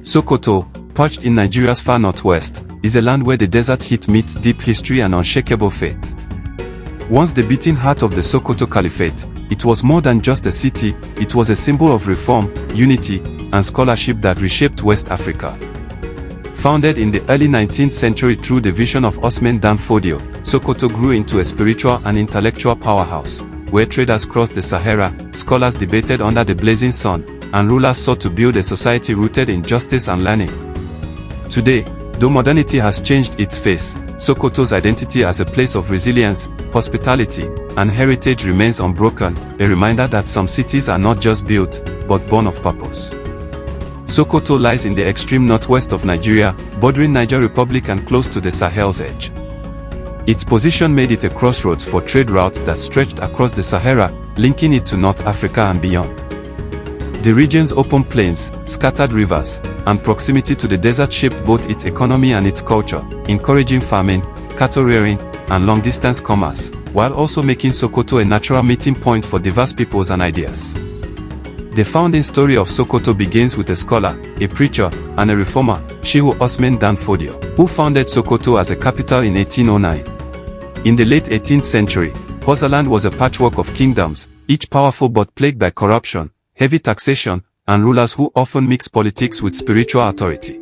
Sokoto, perched in Nigeria's far northwest, is a land where the desert heat meets deep history and unshakable faith. Once the beating heart of the Sokoto Caliphate, it was more than just a city, it was a symbol of reform, unity, and scholarship that reshaped West Africa. Founded in the early 19th century through the vision of Usman dan Fodio, Sokoto grew into a spiritual and intellectual powerhouse, where traders crossed the Sahara, scholars debated under the blazing sun, and rulers sought to build a society rooted in justice and learning. Today, though modernity has changed its face, Sokoto's identity as a place of resilience, hospitality, and heritage remains unbroken, a reminder that some cities are not just built, but born of purpose. Sokoto lies in the extreme northwest of Nigeria, bordering Niger Republic and close to the Sahel's edge. Its position made it a crossroads for trade routes that stretched across the Sahara, linking it to North Africa and beyond. The region's open plains, scattered rivers, and proximity to the desert shaped both its economy and its culture, encouraging farming, cattle rearing, and long-distance commerce, while also making Sokoto a natural meeting point for diverse peoples and ideas. The founding story of Sokoto begins with a scholar, a preacher, and a reformer, Shehu Usman dan Fodio, who founded Sokoto as a capital in 1809. In the late 18th century, Hausaland was a patchwork of kingdoms, each powerful but plagued by corruption, heavy taxation, and rulers who often mix politics with spiritual authority.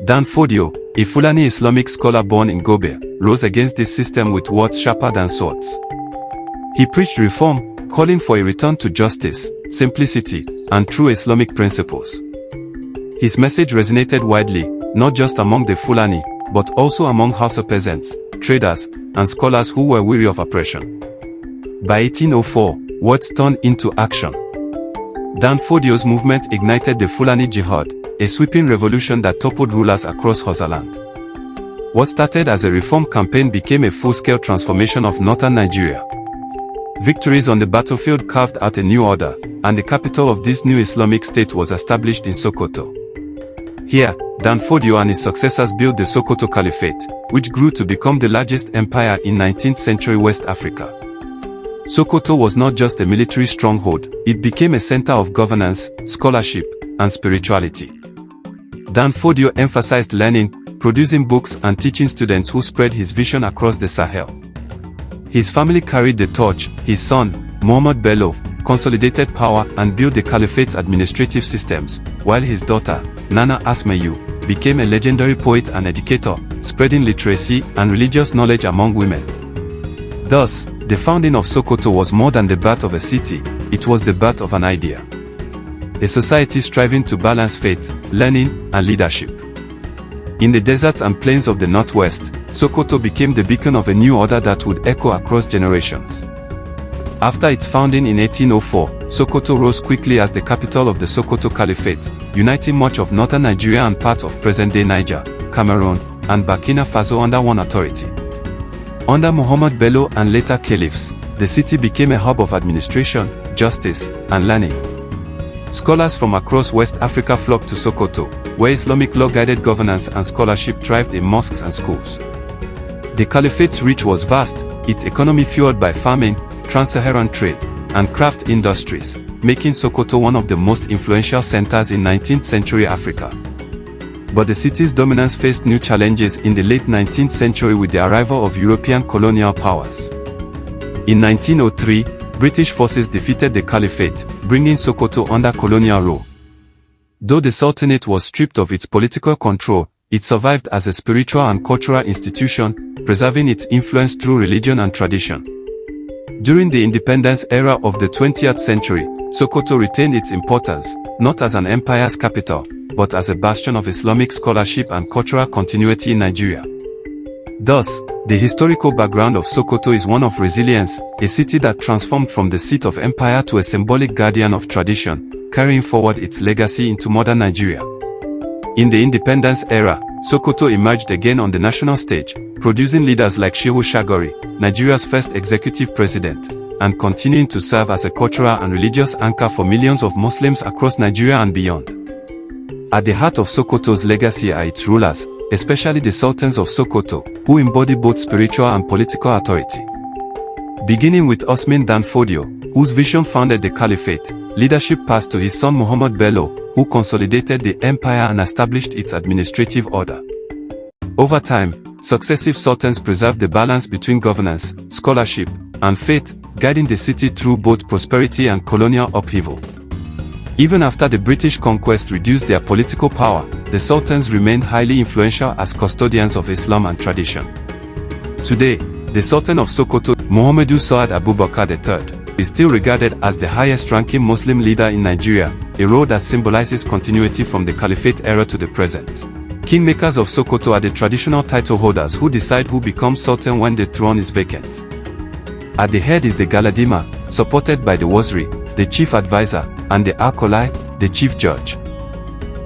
Dan Fodio, a Fulani Islamic scholar born in Gobe, rose against this system with words sharper than swords. He preached reform, calling for a return to justice, simplicity, and true Islamic principles. His message resonated widely, not just among the Fulani, but also among Hausa peasants, traders, and scholars who were weary of oppression. By 1804, words turned into action. Dan Fodio's movement ignited the Fulani Jihad, a sweeping revolution that toppled rulers across Hausaland. What started as a reform campaign became a full-scale transformation of northern Nigeria. Victories on the battlefield carved out a new order, and the capital of this new Islamic state was established in Sokoto. Here, Dan Fodio and his successors built the Sokoto Caliphate, which grew to become the largest empire in 19th century West Africa. Sokoto was not just a military stronghold, it became a center of governance, scholarship, and spirituality. Dan Fodio emphasized learning, producing books and teaching students who spread his vision across the Sahel. His family carried the torch. His son, Muhammad Bello, consolidated power and built the caliphate's administrative systems, while his daughter, Nana Asmayu, became a legendary poet and educator, spreading literacy and religious knowledge among women. Thus, the founding of Sokoto was more than the birth of a city, it was the birth of an idea. A society striving to balance faith, learning, and leadership. In the deserts and plains of the northwest, Sokoto became the beacon of a new order that would echo across generations. After its founding in 1804, Sokoto rose quickly as the capital of the Sokoto Caliphate, uniting much of northern Nigeria and parts of present-day Niger, Cameroon, and Burkina Faso under one authority. Under Muhammad Bello and later caliphs, the city became a hub of administration, justice, and learning. Scholars from across West Africa flocked to Sokoto, where Islamic law-guided governance and scholarship thrived in mosques and schools. The Caliphate's reach was vast, its economy fueled by farming, trans-Saharan trade, and craft industries, making Sokoto one of the most influential centers in 19th century Africa. But the city's dominance faced new challenges in the late 19th century with the arrival of European colonial powers. In 1903, British forces defeated the Caliphate, bringing Sokoto under colonial rule. Though the Sultanate was stripped of its political control, it survived as a spiritual and cultural institution, preserving its influence through religion and tradition. During the independence era of the 20th century, Sokoto retained its importance, not as an empire's capital, but as a bastion of Islamic scholarship and cultural continuity in Nigeria. Thus, the historical background of Sokoto is one of resilience, a city that transformed from the seat of empire to a symbolic guardian of tradition, carrying forward its legacy into modern Nigeria. In the independence era, Sokoto emerged again on the national stage, producing leaders like Shehu Shagari, Nigeria's first executive president, and continuing to serve as a cultural and religious anchor for millions of Muslims across Nigeria and beyond. At the heart of Sokoto's legacy are its rulers, especially the Sultans of Sokoto, who embody both spiritual and political authority. Beginning with Usman dan Fodio, whose vision founded the caliphate, leadership passed to his son Muhammad Bello, who consolidated the empire and established its administrative order. Over time, successive sultans preserved the balance between governance, scholarship, and faith, guiding the city through both prosperity and colonial upheaval. Even after the British conquest reduced their political power, the sultans remained highly influential as custodians of Islam and tradition. Today, the Sultan of Sokoto, Muhammadu Sa'ad Abubakar III, is still regarded as the highest-ranking Muslim leader in Nigeria, a role that symbolizes continuity from the Caliphate era to the present. Kingmakers of Sokoto are the traditional title holders who decide who becomes Sultan when the throne is vacant. At the head is the Galadima, supported by the Waziri, the chief advisor, and the Alkolai, the chief judge.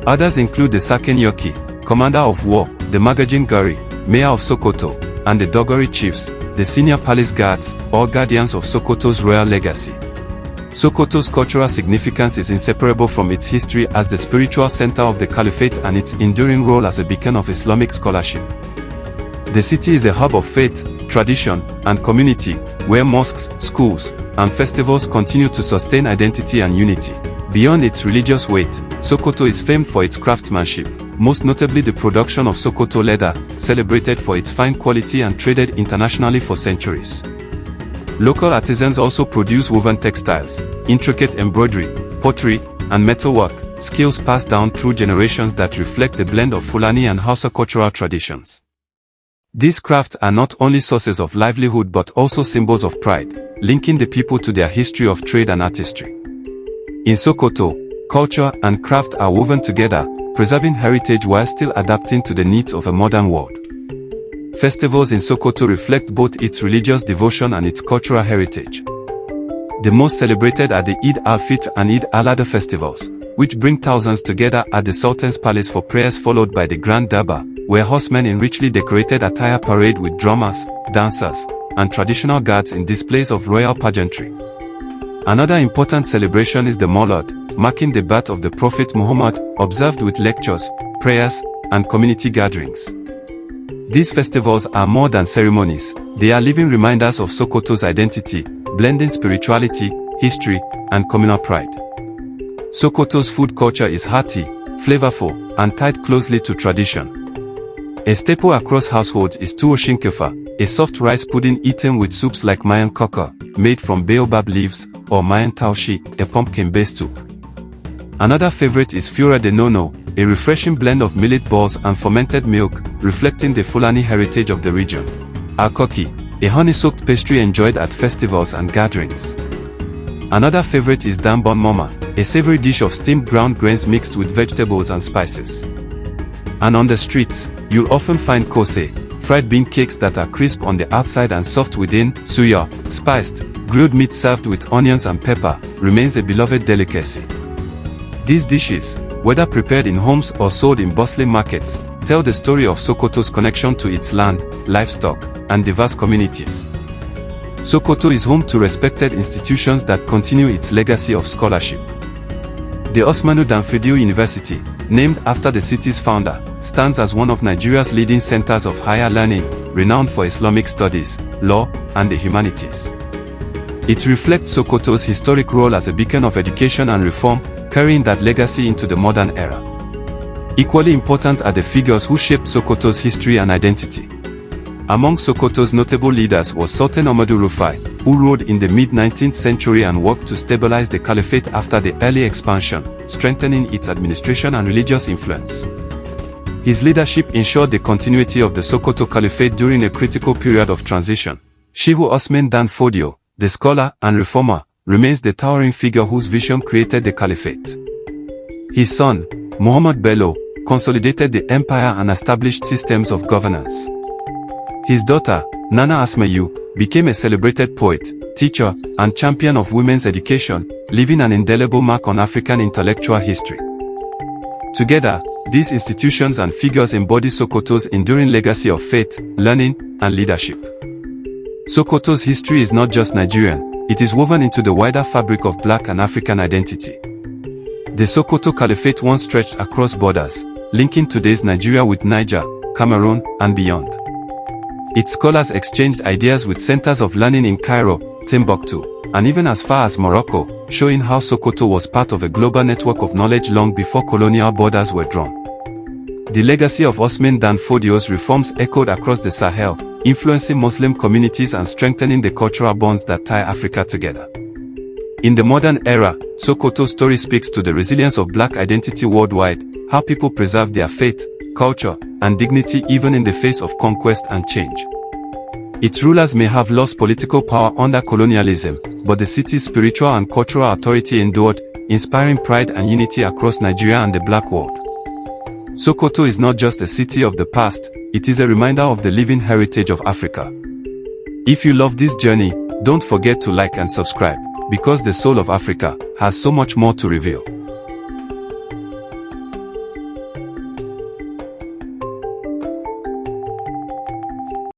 Others include the Saken Yoki, commander of war, the Magajin Gari, mayor of Sokoto, and the Dogori chiefs, the senior palace guards, all guardians of Sokoto's royal legacy. Sokoto's cultural significance is inseparable from its history as the spiritual center of the caliphate and its enduring role as a beacon of Islamic scholarship. The city is a hub of faith, tradition, and community, where mosques, schools, and festivals continue to sustain identity and unity. Beyond its religious weight, Sokoto is famed for its craftsmanship, most notably the production of Sokoto leather, celebrated for its fine quality and traded internationally for centuries. Local artisans also produce woven textiles, intricate embroidery, pottery, and metalwork, skills passed down through generations that reflect the blend of Fulani and Hausa cultural traditions. These crafts are not only sources of livelihood but also symbols of pride, linking the people to their history of trade and artistry. In Sokoto, culture and craft are woven together, preserving heritage while still adapting to the needs of a modern world. Festivals in Sokoto reflect both its religious devotion and its cultural heritage. The most celebrated are the Eid al-Fitr and Eid al-Adha festivals, which bring thousands together at the Sultan's palace for prayers followed by the Grand Durbar, where horsemen in richly decorated attire parade with drummers, dancers, and traditional guards in displays of royal pageantry. Another important celebration is the Maulud, marking the birth of the Prophet Muhammad, observed with lectures, prayers, and community gatherings. These festivals are more than ceremonies, they are living reminders of Sokoto's identity, blending spirituality, history, and communal pride. Sokoto's food culture is hearty, flavorful, and tied closely to tradition. A staple across households is tuwo shinkafa, a soft rice pudding eaten with soups like mayan koko, made from baobab leaves, or mayan taushi, a pumpkin-based soup. Another favorite is fura de nono, a refreshing blend of millet balls and fermented milk, reflecting the Fulani heritage of the region. Alkoki, a honey-soaked pastry enjoyed at festivals and gatherings. Another favorite is dambon moma, a savory dish of steamed ground grains mixed with vegetables and spices. And on the streets, you'll often find kose, fried bean cakes that are crisp on the outside and soft within. Suya, spiced, grilled meat served with onions and pepper, remains a beloved delicacy. These dishes, whether prepared in homes or sold in bustling markets, tell the story of Sokoto's connection to its land, livestock, and diverse communities. Sokoto is home to respected institutions that continue its legacy of scholarship. The Usman Fodio University, named after the city's founder, stands as one of Nigeria's leading centers of higher learning, renowned for Islamic studies, law, and the humanities. It reflects Sokoto's historic role as a beacon of education and reform, carrying that legacy into the modern era. Equally important are the figures who shaped Sokoto's history and identity. Among Sokoto's notable leaders was Sultan Ahmadu Rufai, who ruled in the mid-19th century and worked to stabilize the caliphate after the early expansion, strengthening its administration and religious influence. His leadership ensured the continuity of the Sokoto Caliphate during a critical period of transition. Shehu Usman Dan Fodio, the scholar and reformer, remains the towering figure whose vision created the caliphate. His son, Muhammad Bello, consolidated the empire and established systems of governance. His daughter, Nana Asmayu, became a celebrated poet, teacher, and champion of women's education, leaving an indelible mark on African intellectual history. Together, these institutions and figures embody Sokoto's enduring legacy of faith, learning, and leadership. Sokoto's history is not just Nigerian, it is woven into the wider fabric of Black and African identity. The Sokoto Caliphate once stretched across borders, linking today's Nigeria with Niger, Cameroon, and beyond. Its scholars exchanged ideas with centers of learning in Cairo, Timbuktu, and even as far as Morocco, showing how Sokoto was part of a global network of knowledge long before colonial borders were drawn. The legacy of Usman dan Fodio's reforms echoed across the Sahel, influencing Muslim communities and strengthening the cultural bonds that tie Africa together. In the modern era, Sokoto's story speaks to the resilience of Black identity worldwide, how people preserve their faith, culture, and dignity even in the face of conquest and change. Its rulers may have lost political power under colonialism, but the city's spiritual and cultural authority endured, inspiring pride and unity across Nigeria and the Black world. Sokoto is not just a city of the past, it is a reminder of the living heritage of Africa. If you love this journey, don't forget to like and subscribe, because the soul of Africa has so much more to reveal.